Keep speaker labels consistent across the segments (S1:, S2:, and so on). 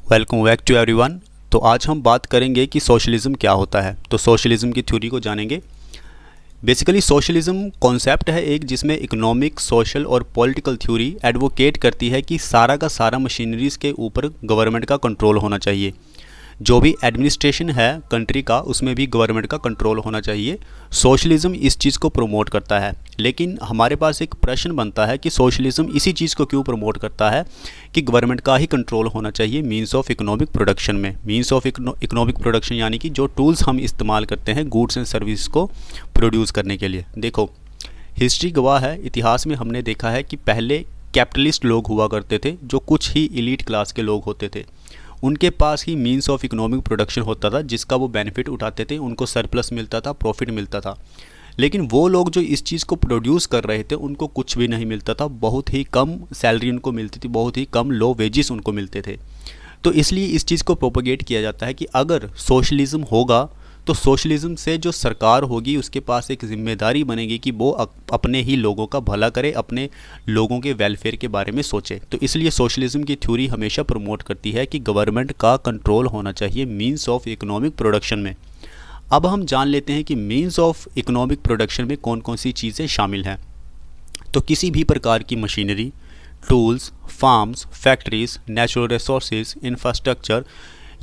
S1: Welcome back to everyone. तो आज हम बात करेंगे कि सोशलिज़म क्या होता है। तो सोशलिज़म की थ्योरी को जानेंगे। बेसिकली सोशलिज़म कॉन्सेप्ट है एक जिसमें इकोनॉमिक, सोशल और पॉलिटिकल थ्योरी एडवोकेट करती है कि सारा का सारा मशीनरीज़ के ऊपर गवर्नमेंट का कंट्रोल होना चाहिए। जो भी एडमिनिस्ट्रेशन है कंट्री का उसमें भी गवर्नमेंट का कंट्रोल होना चाहिए। सोशलिज़म इस चीज़ को प्रमोट करता है। लेकिन हमारे पास एक प्रश्न बनता है कि सोशलिज़म इसी चीज़ को क्यों प्रमोट करता है कि गवर्नमेंट का ही कंट्रोल होना चाहिए मींस ऑफ इकोनॉमिक प्रोडक्शन में। मींस ऑफ इकोनॉमिक प्रोडक्शन यानी कि जो टूल्स हम इस्तेमाल करते हैं गुड्स एंड सर्विस को प्रोड्यूस करने के लिए। देखो, हिस्ट्री गवाह है, इतिहास में हमने देखा है कि पहले कैपिटलिस्ट लोग हुआ करते थे जो कुछ ही एलीट क्लास के लोग होते थे। उनके पास ही मींस ऑफ इकोनॉमिक प्रोडक्शन होता था जिसका वो बेनिफिट उठाते थे, उनको सरप्लस मिलता था, प्रॉफिट मिलता था। लेकिन वो लोग जो इस चीज़ को प्रोड्यूस कर रहे थे उनको कुछ भी नहीं मिलता था, बहुत ही कम सैलरी उनको मिलती थी, बहुत ही कम लो वेजेस उनको मिलते थे। तो इसलिए इस चीज़ को प्रोपोगेट किया जाता है कि अगर सोशलिज़म होगा तो सोशलिज़म से जो सरकार होगी उसके पास एक जिम्मेदारी बनेगी कि वो अपने ही लोगों का भला करे, अपने लोगों के वेलफेयर के बारे में सोचे। तो इसलिए सोशलिज़म की थ्योरी हमेशा प्रमोट करती है कि गवर्नमेंट का कंट्रोल होना चाहिए मींस ऑफ इकोनॉमिक प्रोडक्शन में। अब हम जान लेते हैं कि मींस ऑफ इकोनॉमिक प्रोडक्शन में कौन कौन सी चीज़ें शामिल हैं। तो किसी भी प्रकार की machinery, tools, farms, factories, natural resources, infrastructure,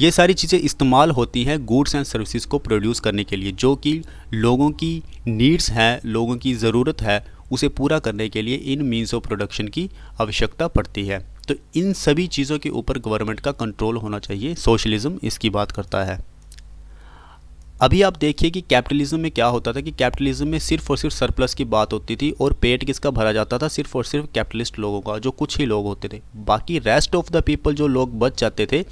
S1: ये सारी चीज़ें इस्तेमाल होती हैं गुड्स एंड सर्विसेज को प्रोड्यूस करने के लिए, जो कि लोगों की नीड्स हैं, लोगों की ज़रूरत है, उसे पूरा करने के लिए इन मीन्स ऑफ प्रोडक्शन की आवश्यकता पड़ती है। तो इन सभी चीज़ों के ऊपर गवर्नमेंट का कंट्रोल होना चाहिए। सोशलिज़म इसकी बात करता है। अभी आप देखिए कि कैपिटलिज्म में क्या होता था कि कैपिटलिज्म में सिर्फ और सिर्फ सरप्लस की बात होती थी और पेट किसका भरा जाता था, सिर्फ और सिर्फ कैपिटलिस्ट लोगों का, जो कुछ ही लोग होते थे। बाकी रेस्ट ऑफ द पीपल जो लोग बच जाते थे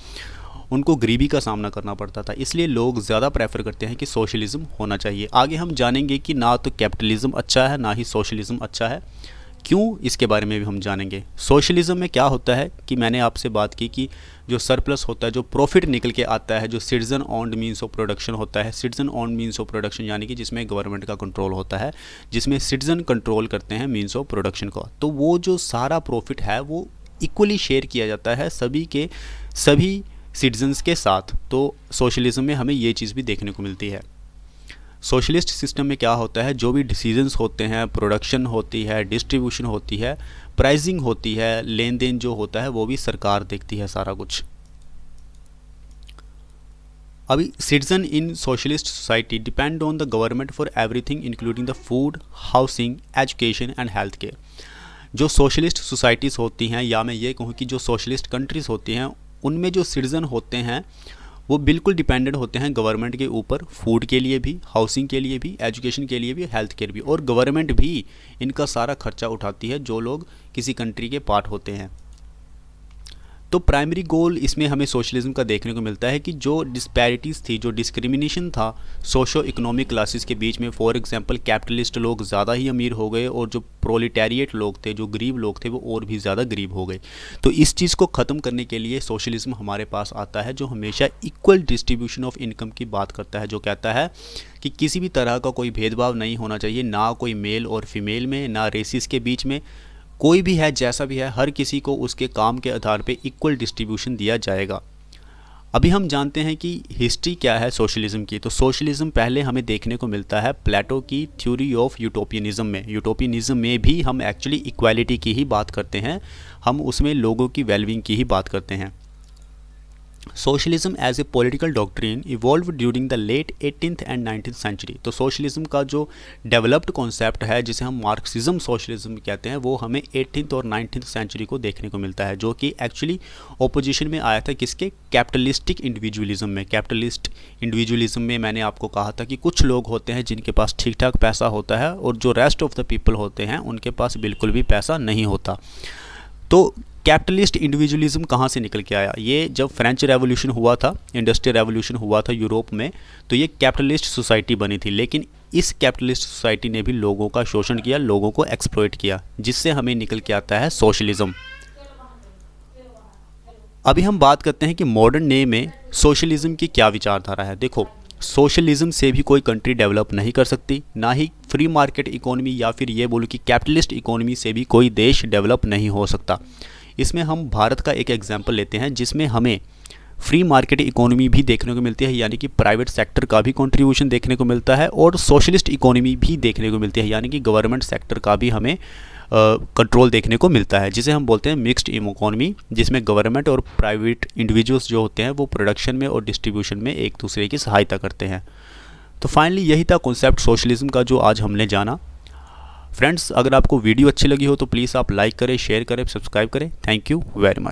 S1: उनको गरीबी का सामना करना पड़ता था। इसलिए लोग ज़्यादा प्रेफर करते हैं कि सोशलिज़म होना चाहिए। आगे हम जानेंगे कि ना तो कैपिटलिज्म अच्छा है ना ही सोशलिज़म अच्छा है, क्यों, इसके बारे में भी हम जानेंगे। सोशलिज़म में क्या होता है कि मैंने आपसे बात की कि जो सरप्लस होता है, जो प्रॉफिट निकल के आता है, जो citizen owned means of production होता है, citizen owned means of production यानी कि जिसमें गवर्नमेंट का कंट्रोल होता है, जिसमें सिटीजन कंट्रोल करते हैं मीन्स ऑफ प्रोडक्शन को, तो वो जो सारा प्रॉफिट है वो इक्वली शेयर किया जाता है सभी के सभी सिटीजन्स के साथ। तो सोशलिज़म में हमें ये चीज़ भी देखने को मिलती है। सोशलिस्ट सिस्टम में क्या होता है, जो भी डिसीजंस होते हैं, प्रोडक्शन होती है, डिस्ट्रीब्यूशन होती है, प्राइसिंग होती है, लेन देन जो होता है वो भी सरकार देखती है सारा कुछ। अभी citizen in socialist society depend on the government for everything including the food, housing, education and health care. जो सोशलिस्ट सोसाइटीज़ होती हैं, या मैं ये कहूँ कि जो सोशलिस्ट कंट्रीज़ होती हैं, उनमें जो सिटीज़न होते हैं वो बिल्कुल डिपेंडेंट होते हैं गवर्नमेंट के ऊपर, फूड के लिए भी, हाउसिंग के लिए भी, एजुकेशन के लिए भी, हेल्थ केयर भी। और गवर्नमेंट भी इनका सारा खर्चा उठाती है जो लोग किसी कंट्री के पार्ट होते हैं। तो प्राइमरी गोल इसमें हमें सोशलिज्म का देखने को मिलता है कि जो डिस्पैरिटीज़ थी, जो डिस्क्रिमिनेशन था सोशो इकोनॉमिक क्लासेस के बीच में, फॉर एग्जांपल कैपिटलिस्ट लोग ज़्यादा ही अमीर हो गए और जो प्रोलिटेरिएट लोग थे, जो गरीब लोग थे, वो और भी ज़्यादा गरीब हो गए। तो इस चीज़ को ख़त्म करने के लिए सोशलिज्म हमारे पास आता है, जो हमेशा इक्वल डिस्ट्रीब्यूशन ऑफ इनकम की बात करता है, जो कहता है कि किसी भी तरह का कोई भेदभाव नहीं होना चाहिए, ना कोई मेल और फीमेल में, ना रेसिस के बीच में, कोई भी है जैसा भी है, हर किसी को उसके काम के आधार पे इक्वल डिस्ट्रीब्यूशन दिया जाएगा। अभी हम जानते हैं कि हिस्ट्री क्या है सोशलिज्म की। तो सोशलिज्म पहले हमें देखने को मिलता है प्लेटो की थ्योरी ऑफ यूटोपियनिज्म में। यूटोपियनिज्म में भी हम एक्चुअली इक्वालिटी की ही बात करते हैं, हम उसमें लोगों की वेलबींग की ही बात करते हैं। Socialism as a political doctrine evolve during the late 18th and 19th century. तो सोशलिज्म का जो डेवलप्ड कॉन्सेप्ट है, जिसे हम मार्क्सिज्म सोशलिज्म कहते हैं, वो हमें 18th और 19th सेंचुरी को देखने को मिलता है, जो कि एक्चुअली ओपोजिशन में आया था किसके, कैपिटलिस्टिक इंडिविजुअलिज्म में। कैपिटलिस्ट इंडिविजुअलिज्म में मैंने आपको कहा था कि कुछ लोग होते हैं जिनके पास ठीक ठाक पैसा होता है और जो रेस्ट ऑफ द पीपल होते हैं उनके पास बिल्कुल भी पैसा नहीं होता। तो कैपिटलिस्ट इंडिविजुअलिज्म कहाँ से निकल के आया, ये जब फ्रेंच रेवोल्यूशन हुआ था, इंडस्ट्रियल रेवोल्यूशन हुआ था यूरोप में, तो ये कैपिटलिस्ट सोसाइटी बनी थी। लेकिन इस कैपिटलिस्ट सोसाइटी ने भी लोगों का शोषण किया, लोगों को एक्सप्लॉइट किया, जिससे हमें निकल के आता है सोशलिज्म। अभी हम बात करते हैं कि मॉडर्न डे में सोशलिज्म की क्या विचारधारा है। देखो, सोशलिज्म से भी कोई कंट्री डेवलप नहीं कर सकती, ना ही फ्री मार्केट इकोनॉमी या फिर ये बोलो कि कैपिटलिस्ट इकोनॉमी से भी कोई देश डेवलप नहीं हो सकता। इसमें हम भारत का एक एग्जाम्पल लेते हैं जिसमें हमें फ्री मार्केट इकोनॉमी भी देखने को मिलती है, यानी कि प्राइवेट सेक्टर का भी कंट्रीब्यूशन देखने को मिलता है, और सोशलिस्ट इकोनॉमी भी देखने को मिलती है, यानी कि गवर्नमेंट सेक्टर का भी हमें कंट्रोल देखने को मिलता है, जिसे हम बोलते हैं मिक्स्ड इकोनॉमी, जिसमें गवर्नमेंट और प्राइवेट इंडिविजुअल्स जो होते हैं वो प्रोडक्शन में और डिस्ट्रीब्यूशन में एक दूसरे की सहायता करते हैं। तो फाइनली यही था कॉन्सेप्ट सोशलिज्म का जो आज हमने जाना। फ्रेंड्स, अगर आपको वीडियो अच्छी लगी हो तो प्लीज़ आप लाइक करें, शेयर करें, सब्सक्राइब करें। Thank you very much.